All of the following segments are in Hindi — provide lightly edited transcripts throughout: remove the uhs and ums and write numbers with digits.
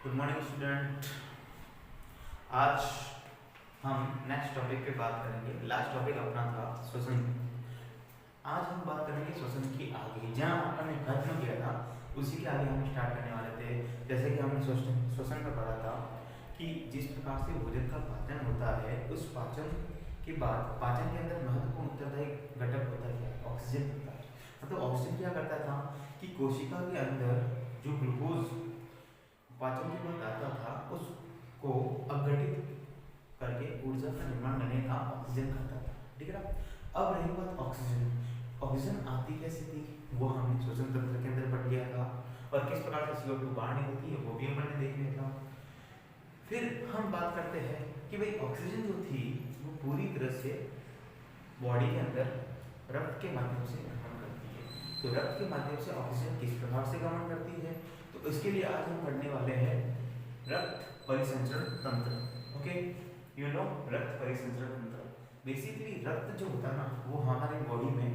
Good morning student. आज हम नेक्स्ट टॉपिक पे बात करेंगे। लास्ट टॉपिक अपना था श्वसन। आज हम बात करेंगे श्वसन की आगे। जहाँ हमने खत्म किया था उसी के आगे हम स्टार्ट करने वाले थे। जैसे कि हमने श्वसन में पढ़ा था कि जिस प्रकार से भोजन का पाचन होता है, उस पाचन के बाद पाचन के अंदर महत्वपूर्ण उत्तरदायी घटक होता है ऑक्सीजन होता है। मतलब ऑक्सीजन क्या करता था कि कोशिका के अंदर जो ग्लूकोज पाचन के बाद आता था उसको अपघटित करके ऊर्जा का निर्माण करने का ऑक्सीजन करता था। ठीक है ना। अब रही बात ऑक्सीजन। ऑक्सीजन आती कैसे थी वो हमने श्वसन तंत्र के अंदर पढ़ लिया था, और किस प्रकार से CO2 बाहर निकलती है वो भी हमने देख लिया था। फिर हम बात करते हैं कि भाई ऑक्सीजन जो थी वो पूरी तरह से बॉडी के अंदर रक्त के माध्यम से गमन करती है। तो रक्त के माध्यम से ऑक्सीजन किस प्रकार से गमन करती है, तो इसके लिए आज हम पढ़ने वाले हैं रक्त परिसंचरण तंत्र। ओके, यू नो रक्त परिसंचरण तंत्र। बेसिकली रक्त जो होता है ना वो हमारे बॉडी में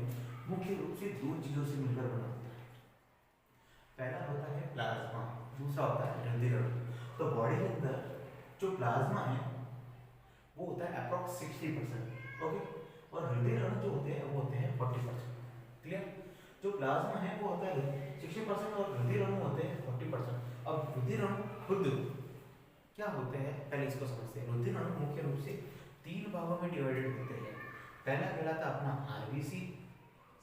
मुख्य रूप से दो चीजों से मिलकर बना होता है। पहला होता है प्लाज्मा, दूसरा होता है हृदय अणु। तो बॉडी के अंदर जो प्लाज्मा है वो होता है अप्रॉक्स 60%। ओके, और हृदय अणु जो होते हैं वो होते हैं 40%। क्लियर। जो प्लाज्मा है वो होता है 60% और हृदय अणु होते हैं 40%। अब हृदय अणु खुद क्या होते हैं पहले इसको समझते हैं। हृदय अणु मुख्य रूप से 3 भागों में डिवाइडेड होते हैं। पहला कहलाता अपना आरबीसी,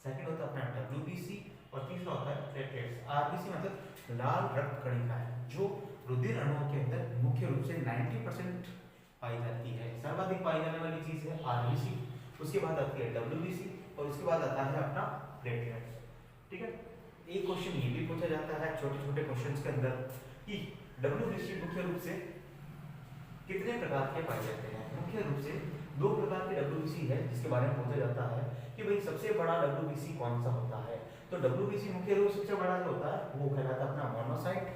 सेकंड होता अपना डब्ल्यूबीसी और तीसरा होता है प्लेटलेट्स। आरबीसी मतलब लाल रक्त कणिका है जो हृदय अणुओं के अंदर मुख्य रूप से 90% पाई जाती है। सर्वाधिक पाई जाने वाली चीज है आरबीसी, उसके बाद आती है डब्ल्यूबीसी और उसके बाद आता है अपना प्लेटलेट्स। ठीक है। एक क्वेश्चन ये भी पूछा जाता है छोटे छोटे क्वेश्चंस के अंदर कि डब्ल्यूबीसी मुख्य रूप से कितने प्रकार के पाए जाते हैं। मुख्य रूप से 2 प्रकार के डब्ल्यूबीसी है जिसके बारे में पूछा जाता है कि भाई सबसे बड़ा डब्ल्यूबीसी कौन सा होता है। तो डब्ल्यूबीसी मुख्य रूप से सबसे बड़ा जो होता है वो कहलाता है अपना मोनोसाइट।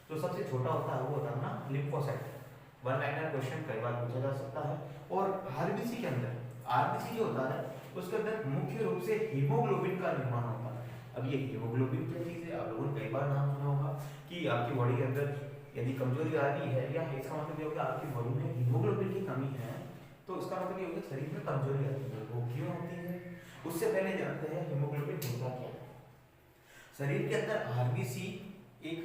जो सबसे छोटा होता है वो होता है अपना लिम्फोसाइट। वन लाइनर क्वेश्चन कई बार पूछा जा सकता है। और आरबीसी के अंदर आरबीसी जो होता है उसके अंदर मुख्य रूप से हीमोग्लोबिन का निर्माण होता है। अब ये हीमोग्लोबिन क्या चीज है, आप लोगों ने कई बार नाम सुना होगा कि आपकी बॉडी के अंदर यदि कमजोरी आ रही है या इसका मतलब ये होगा आपकी बॉडी में हीमोग्लोबिन की कमी है, तो इसका मतलब ये होगा शरीर में कमजोरी आती है। वो क्यों होती है उससे पहले जानते हैं हीमोग्लोबिन होता क्या है। शरीर के अंदर आरबीसी एक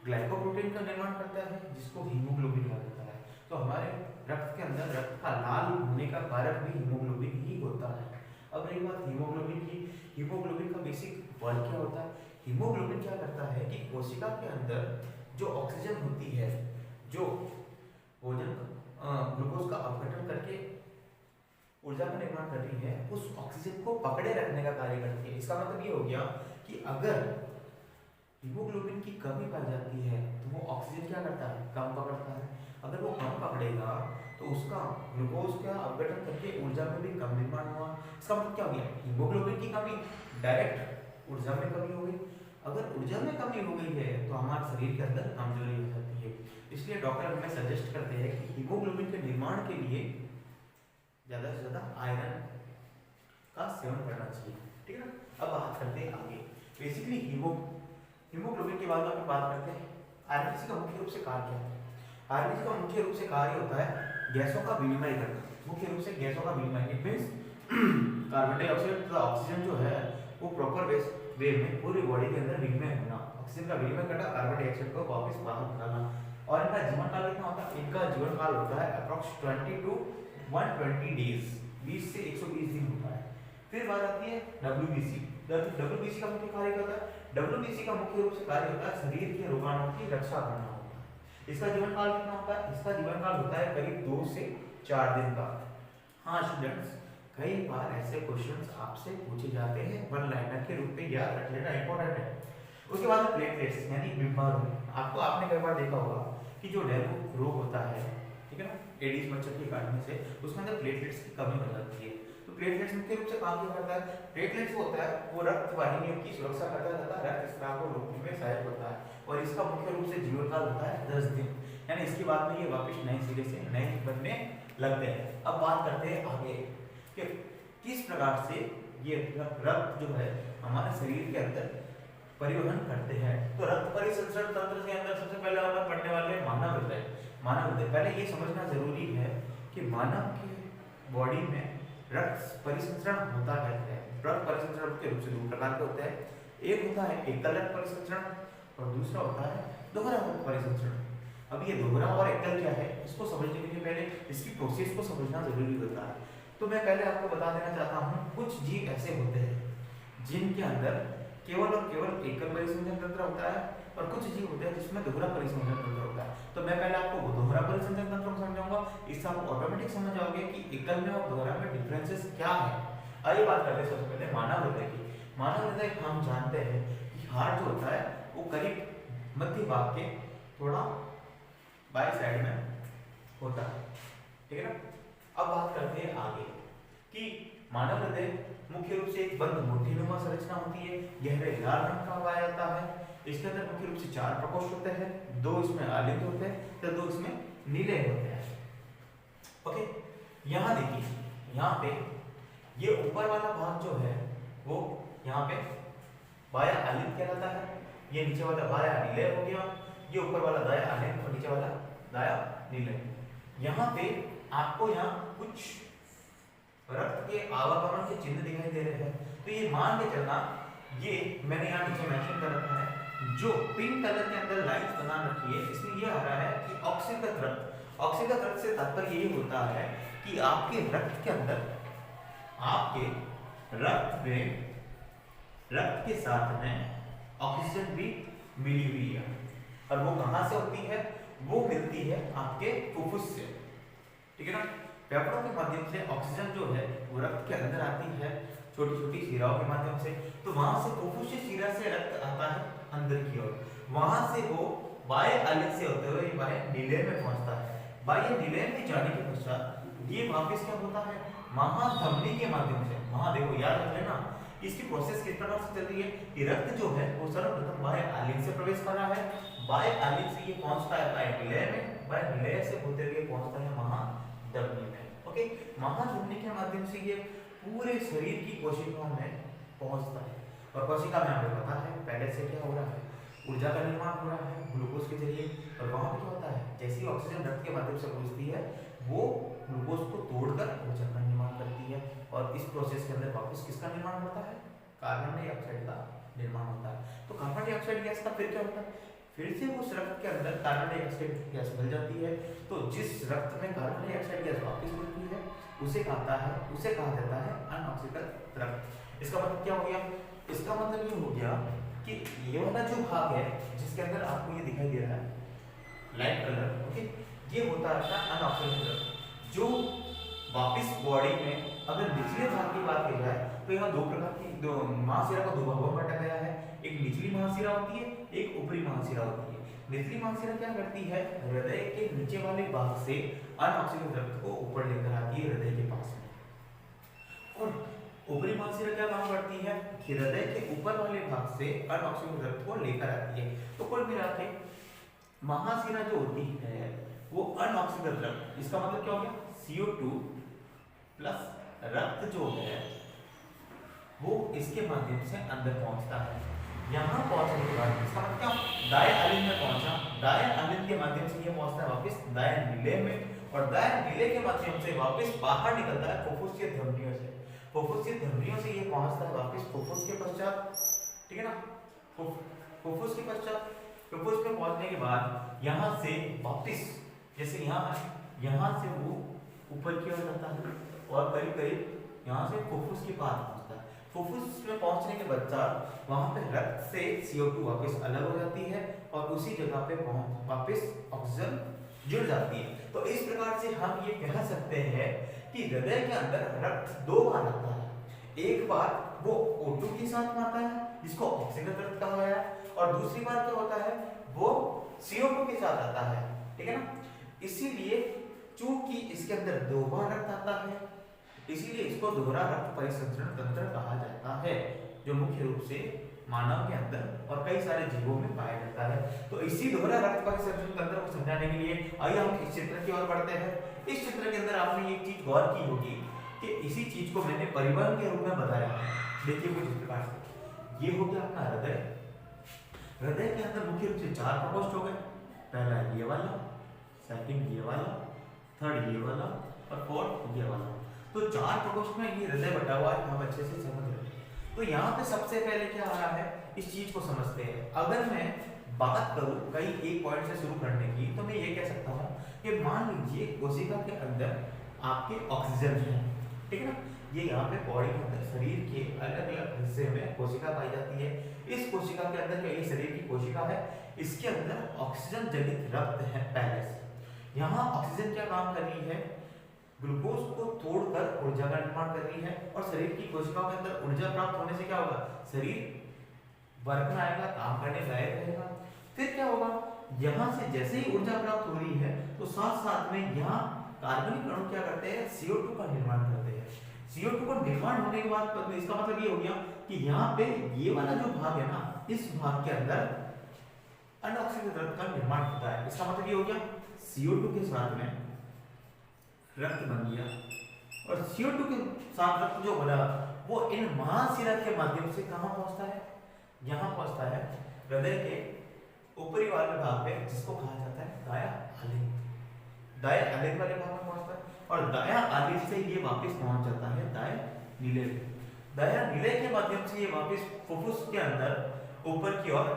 ग्लाइकोप्रोटीन का निर्माण करता है जिसको हीमोग्लोबिन कहा जाता है। तो हमारे रक्त के अंदर रक्त का लाल होने का कारक भी हीमोग्लोबिन ही होता है। अब रही बात हीमोग्लोबिन की। हीमोग्लोबिन का बेसिक वर्क क्या होता है। हीमोग्लोबिन क्या करता है कि कोशिका के अंदर जो ऑक्सीजन होती है जो भोजन ग्लूकोज का अपघटन करके ऊर्जा का निर्माण कर रही है, उस ऑक्सीजन को पकड़े रखने का कार्य करती है। इसका मतलब ये हो गया कि अगर हीमोग्लोबिन की कमी पाई जाती है तो वो ऑक्सीजन क्या करता है, कम पकड़ता है। अगर वो कम पकड़ेगा तो उसका ग्लूकोज का अपघटन करके ऊर्जा में भी कम निर्माण हुआ। इसका मतलब क्या हो गया, हीमोग्लोबिन की कमी डायरेक्ट ऊर्जा में कमी हो गई। अगर ऊर्जा में कमी हो गई है तो हमारे शरीर के अंदर कमजोरी हो जाती है। इसलिए डॉक्टर हमें सजेस्ट करते हैं कि हीमोग्लोबिन के निर्माण के लिए ज्यादा से ज्यादा आयरन का सेवन करना चाहिए। ठीक है ना। अब बात करते हैं आगे। बेसिकली हीमोग्लोबिन के बाद में बात करते हैं आरबीसी का मुख्य रूप से कार्य क्या है। आरबीसी का मुख्य रूप से कार्य होता है गैसों का विनिमय करना। मुख्य रूप से गैसों का विनिमय, इट मींस कार्बन डाइऑक्साइड तथा ऑक्सीजन जो है वो प्रॉपर वे में पूरी बॉडी के अंदर विनिमय होना, ऑक्सीजन का विनिमय करना, कार्बन डाइऑक्साइड को वापस बाहर निकालना। और इनका जीवन काल कितना होता है, इनका जीवन काल होता है अप्रॉक्स 20 to 120 डेज, 20 से 120 दिन होता है। फिर बात आती है डब्ल्यूबीसी। डब्ल्यूबीसी का मुख्य कार्य क्या होता है। डब्ल्यूबीसी का मुख्य रूप से कार्य होता है शरीर के रोगाणुओं की रक्षा करना होता है। इसका जीवन काल कितना होता है, इसका जीवन काल होता है करीब 2 से 4 दिन का। हाँ स्टूडेंट्स, कई बार ऐसे क्वेश्चंस आपसे पूछे जाते हैं, वन लाइनर के रूप में याद रख लेना इंपॉर्टेंट है। उसके बाद प्लेटलेट्स यानी बीमारू। आपने कई बार देखा होगा कि जो डेंगू रोग होता है, ठीक है ना, एडिस मच्छर के काटने से उसके अंदर प्लेटलेट्स की कमी हो जाती है। तो प्लेटलेट्स मुख्य रूप से काम क्या करता है। प्लेटलेट्स होता है वो रक्त वाहिनियों की सुरक्षा करता है तथा रक्त स्राव को रोकने में सहायक होता है, और इसका मुख्य रूप से जीवन काल होता है 10 दिन। यानी इसके बाद में ये वापस नए सिरे से नए बनने लगते हैं। अब बात करते हैं आगे कि किस प्रकार से ये रक्त जो है हमारे शरीर के अंदर परिवहन करते हैं। तो रक्त परिसंचरण तंत्र के अंदर सबसे पहले अपन पढ़ने वाले मानव हृदय। मानव हृदय, पहले ये समझना जरूरी है कि मानव की बॉडी में रक्त परिसंचरण होता है। रक्त परिसंचरण के रूप से दो प्रकार के होते हैं, एक होता है एकल रक्त परिसंचरण और दूसरा होता है दोहरा रक्त परिसंचरण। अब ये दोहरा और एकल क्या है, इसको समझने के लिए पहले इसकी प्रोसेस को समझना जरूरी होता है। तो मैं पहले आपको बता देना चाहता हूँ, कुछ जीव ऐसे होते हैं जिनके अंदर केवल और केवल एकल परिसंचरण तंत्र होता है और कुछ जीव होते हैं जिसमें दोहरा परिसंचरण तंत्र होता है। तो मैं पहले आपको दोहरा परिसंचरण तंत्र को समझाऊंगा, इससे आप ऑटोमेटिक समझ जाओगे कि एकल में और दोहरा में डिफरेंसेस क्या है। आइए बात करते हैं सबसे पहले मानव हृदय की। मानव हृदय हम जानते हैं कि हार्ट जो होता है वो करीब मध्य भाग के थोड़ा बाएं साइड में होता है, ठीक है ना। अब बात करते हैं आगे कि मानव हृदय मुख्य रूप से एक बंद मोतीनुमा संरचना होती है, गहरे लाल रंग का पाया जाता है। इसके अंदर मुख्य रूप से 4 प्रकोष्ठ होते हैं, 2 इसमें आलिंद होते हैं तो 2 इसमें नीले होते हैं। ओके, यहाँ देखिए, यहाँ पे ये ऊपर वाला भाग जो है वो यहाँ पे बाया आलिंद कहलाता है, ये नीचे वाला बाया नीले हो गया, ये ऊपर वाला दाया आलिंद और नीचे वाला दाया नीले। यहाँ पे आपको यहाँ कुछ रक्त के आवागमन के चिन्ह दिखाई दे रहे हैं, तो ये मान के चलना, ये मैंने यहाँ नीचे मेंशन कर रखा है, जो पिंक कलर के अंदर लाइंस बना रखी है, इसमें ये आ रहा है कि ऑक्सीकृत रक्त। ऑक्सीकृत रक्त से तात्पर्य ये होता है कि आपके रक्त के अंदर, आपके रक्त में, रक्त के साथ में ऑक्सीजन भी मिली हुई है, और वो कहाँ से होती है, वो मिलती है आपके फुफ्फुस से, ठीक है ना। फेफड़ों के माध्यम से ऑक्सीजन जो है वो रक्त के अंदर आती है छोटी छोटी शिराओं के माध्यम से, तो वहां से फुफ्फुस शिरा से रक्त आता है अंदर की ओर, वहां से वो बाह्य आलिंद से होते हुए बाह्य नीले में पहुंचता है। बाह्य नीले में जाने के पश्चात ये वापस क्या होता है, महाधमनी के माध्यम से, वहां देखो याद रख लेना इसकी प्रोसेस किस प्रकार से चल रही है कि रक्त जो है वो सर्वप्रथम बाह्य आलिंद से प्रवेश कर रहा है, बाह्य आलिंद से ये पहुंचता है बाह्य नीले में, बाह्य नीले से होते हुए पहुंचता है महाधमनी में। ओके, महाधमनी के माध्यम से ये पूरे शरीर की कोशिकाओं में पहुंचता है, और कोशिका में हमें पता है पहले से क्या हो रहा है, ऊर्जा का निर्माण हो रहा है ग्लूकोज के जरिए, और वहां पे क्या होता है, जैसी ऑक्सीजन रक्त के माध्यम से पहुंचती है वो ग्लूकोज को तोड़कर ऊर्जा का निर्माण करती है, और इस प्रोसेस के अंदर वापस किसका निर्माण होता है, कार्बन डाइऑक्साइड का निर्माण होता है। तो कार्बन डाइऑक्साइड गैस का फिर क्या होता है, फिर से उस रक्त के अंदर कार्बन डाइऑक्साइड गैस मिल जाती है, तो जिस रक्त में कार्बन डाइऑक्साइड गैस वापस मिलती है उसे कहा जाता है अनऑक्सीकृत रक्त। इसका मतलब क्या हो गया, इसका मतलब ये हो गया कि ये वाला जो भाग है जिसके अंदर आपको ये दिखाई दे रहा है लाइट कलर, ओके, ये होता है अनऑक्सीकृत रक्त, जो वापस बॉडी में, अगर निचले भाग की बात की जाए तो यहाँ 2 प्रकार की, महाशिरा को 2 भागों में बांटा गया है, एक निचली महाशिरा होती है, एक ऊपरी महाशिरा होती है। निचली महाशिरा क्या करती है, हृदय के नीचे वाले भाग से अनऑक्सीकृत रक्त को ऊपर लेकर आती है हृदय के पास में, और ऊपरी महाशिरा क्या काम करती है, हृदय के ऊपर वाले भाग से अनऑक्सीकृत रक्त को लेकर आती है। तो कुल मिला के महाशिरा जो होती है वो अनऑक्सीकृत रक्त, इसका मतलब क्या हो गया, CO2 प्लस रक्त जो है वो इसके माध्यम से अंदर पहुंचता है। यहाँ पहुंचने के बाद इसका मतलब क्या, दाएं आलिंद में पहुंचा, दाएं आलिंद के माध्यम से ये पहुंचता है वापस दाएं नीले में, और दाएं नीले के माध्यम से वापस बाहर निकलता है फुफ्फुसीय धमनियों से, फुफ्फुसीय धमनियों से ये पहुंचता है वापस फुफ्फुस के पश्चात, ठीक है ना, फुफ्फुस के पश्चात, फुफ्फुस में पहुंचने के बाद यहाँ से वापस, जैसे यहाँ से वो ऊपर की ओर जाता है और करीब करीब यहाँ से फुफ्फुस के पास पहुंचता है। फुफ्फुस में पहुंचने के बाद वहां पे रक्त से CO2 वापस अलग हो जाती है और उसी जगह पे वापस ऑक्सीजन जुड़ जाती है। तो इस प्रकार से हम ये कह सकते हैं कि हृदय के अंदर रक्त 2 बार आता है, एक बार वो O2 के साथ आता है जिसको ऑक्सीकृत रक्त कहा गया है, और दूसरी बार क्या होता है वो CO2 के साथ आता है, ठीक है ना। इसीलिए चूंकि इसके अंदर 2 बार रक्त आता है, इसीलिए इसको दोहरा रक्त परिसंचरण तंत्र कहा जाता है, जो मुख्य रूप से मानव के अंदर और कई सारे जीवों में पाया जाता है। तो इसी दोहरा रक्त परिसंचरण तंत्र को समझाने के लिए आइए हम इस चित्र की ओर बढ़ते हैं। इस चित्र के अंदर आपने एक चीज गौर की होगी कि इसी चीज को मैंने परिवहन के रूप में बताया है। देखिए कुछ इस प्रकार से, ये हो गया अपना हृदय, हृदय के अंदर मुख्य रूप से 4 प्रकोष्ठ हो गए, पहला ये वाला, सेकंड ये वाला, थर्ड ये वाला और फोर्थ ये वाला। तो 4 प्रकोष्ठ में ये हृदय बटा हुआ है, हम अच्छे से समझ रहे हैं। तो यहाँ पे सबसे पहले क्या आ रहा है, इस चीज को समझते हैं। अगर मैं बात करूं कहीं एक पॉइंट से शुरू करने की, तो मैं ये कह सकता हूँ कि मान लीजिए कोशिका के अंदर आपके ऑक्सीजन है, ठीक है ना। ये यहाँ पे बॉडी के अंदर शरीर के अलग अलग हिस्से में कोशिका पाई जाती है। इस कोशिका के अंदर जो ये शरीर की कोशिका है, इसके अंदर ऑक्सीजन जनित रक्त है पहले से। यहाँ ऑक्सीजन क्या काम कर रही है, ग्लूकोज को तोड़कर ऊर्जा का निर्माण कर रही है। और शरीर की कोशिकाओं के अंदर ऊर्जा प्राप्त होने से क्या होगा, शरीर वर्क में आएगा, काम करने लायक रहेगा। फिर क्या होगा, यहाँ से जैसे ही ऊर्जा प्राप्त हो रही है तो साथ साथ में यहाँ कार्बनिक अणु क्या करते हैं, CO2 का निर्माण करते हैं। CO2 का निर्माण होने के बाद इसका मतलब ये हो गया कि यहाँ पे ये वाला जो भाग है ना, इस भाग के अंदर अनऑक्सीकृत रक्त का निर्माण होता है। इसका मतलब ये हो गया CO2 के साथ में रक्त बन गया, और CO2 के साथ रक्त जो बना वो इन महाशिरा के माध्यम से कहां पहुंचता है, यहां पहुंचता है हृदय के ऊपरी वाले भाग पे, जिसको कहा जाता है दाया आलिंग। दाया आलिंग वाले भाग में पहुंचता है, और दाया आलिंग से ये वापस पहुंच जाता है दाया नीले में। दाया नीले के माध्यम से ये वापस फुफ्फुस के अंदर ऊपर की ओर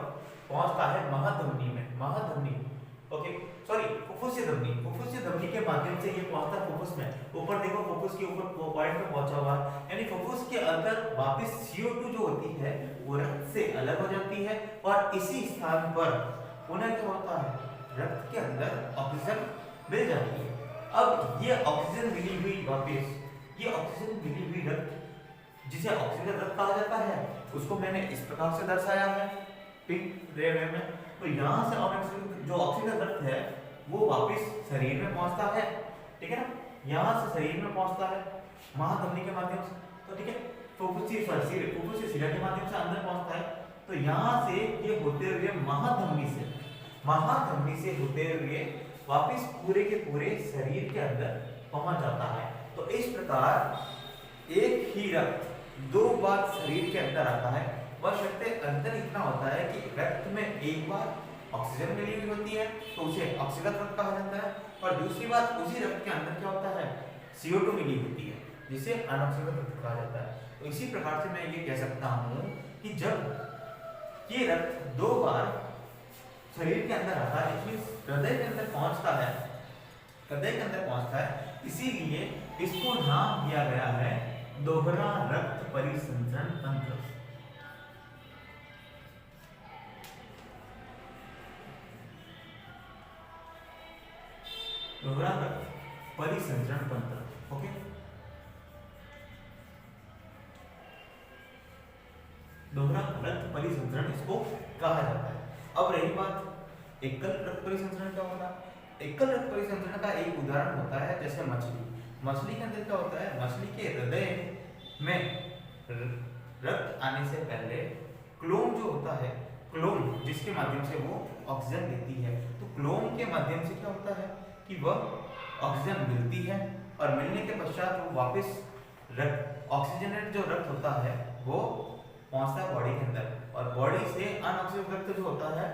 पहुंचता है महाधमनी में। महाधमनी, ओके सॉरी, फुफ्फुसीय धमनी। फुफ्फुसीय धमनी के माध्यम से ये पहुंचता है फुफ्फुस में। ऊपर देखो फुफ्फुस के ऊपर पॉइंट पे पहुंचा हुआ है, यानी फुफ्फुस के अंदर वापस CO2 जो होती है वो रक्त से अलग हो जाती है, और इसी स्थान पर पुनः क्या होता है, रक्त के अंदर ऑक्सीजन मिल जाती है। अब ये ऑक्सीजन मिली हुई वापस, ये ऑक्सीजन मिली हुई रक्त जिसे ऑक्सीजन रक्त कहा जाता है, उसको मैंने इस प्रकार से दर्शाया है पिंक रे में। तो यहाँ से जो ऑक्सीजन रक्त है वो वापस शरीर में पहुंचता है, ठीक है ना। यहाँ से शरीर में पहुंचता है महाधमनी के माध्यम से, तो ठीक है, फुफ्फुसीय शिरा के माध्यम से अंदर पहुंचता है। तो यहाँ से ये होते हुए महाधमनी से होते हुए वापस पूरे के पूरे शरीर के अंदर पहुंच जाता है। तो इस प्रकार एक ही रक्त 2 बार शरीर के अंदर आता है। बशर्ते अंतर इतना होता है कि रक्त में एक बार ऑक्सीजन मिली हुई होती है तो उसे ऑक्सीकृत रक्त कहा जाता है, और दूसरी बात उसी रक्त के अंदर क्या होता है, CO2 मिली होती है जिसे अनऑक्सीकृत रक्त कहा जाता है। तो इसी प्रकार से मैं ये कह सकता हूँ कि जब ये रक्त 2 बार शरीर के अंदर आता है, हृदय के अंदर पहुंचता है, हृदय के अंदर पहुंचता है, इसीलिए इसको नाम दिया गया है दोहरा रक्त परिसंचरण तंत्र। दोहरा रक्त परिसंचरण तंत्र, ओके। दोहरा रक्त परिसंचरण इसको कहा जाता है। अब रही बात एकल रक्त परिसंचरण क्या होता है। एकल रक्त परिसंचरण का एक उदाहरण होता है जैसे मछली के अंदर क्या होता है, मछली के हृदय में रक्त आने से पहले क्लोम जो होता है, क्लोम जिसके माध्यम से वो ऑक्सीजन लेती है, तो क्लोम के माध्यम से क्या होता है कि वह ऑक्सीजन मिलती है, और मिलने के पश्चात वो वापस रक्त ऑक्सीजनेट जो रक्त होता है वो पहुंचता है बॉडी के अंदर, और बॉडी से अनऑक्सीजनेटेड रक्त जो होता है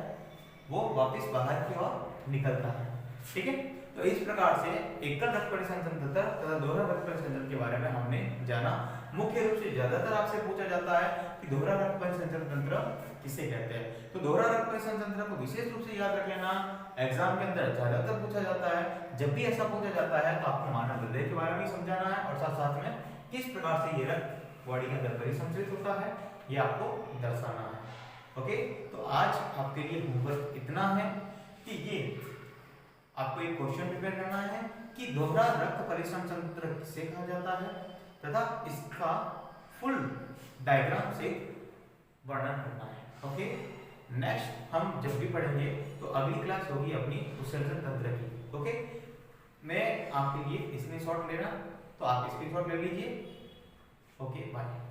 वो वापस बाहर की ओर निकलता है, ठीक है। तो इस प्रकार से एकल रक्त परिसंचरण तंत्र तथा दोहरा रक्त परिसंचरण के बारे में हमने जाना। मुख्य रूप से ज्यादातर आपसे पूछा जाता है कि दोहरा रक्त परिसंचरण तंत्र किसे कहते हैं। तो दोहरा रक्त परिसंचरण तंत्र को विशेष रूप से याद रख लेना, एग्जाम के अंदर ज्यादातर पूछा जाता है। जब भी ऐसा पूछा जाता है तो आपको मानव हृदय के बारे में समझाना है, और साथ साथ में किस प्रकार से ये रक्त बॉडी के अंदर परिसंचरित होता है ये आपको दर्शाना है, ओके। तो आज आपके लिए होमवर्क इतना है कि ये आपको एक क्वेश्चन प्रिपेयर करना है कि दोहरा रक्त परिसंचरण तंत्र किसे कहा जाता है, तथा इसका फुल डायग्राम से वर्णन करना है, ओके। नेक्स्ट हम जब भी पढ़ेंगे तो अगली क्लास होगी अपनी उत्सर्जन तंत्र की, ओके। मैं आपके लिए स्क्रीनशॉट लेना, तो आप स्क्रीनशॉट ले लीजिए, ओके बाय।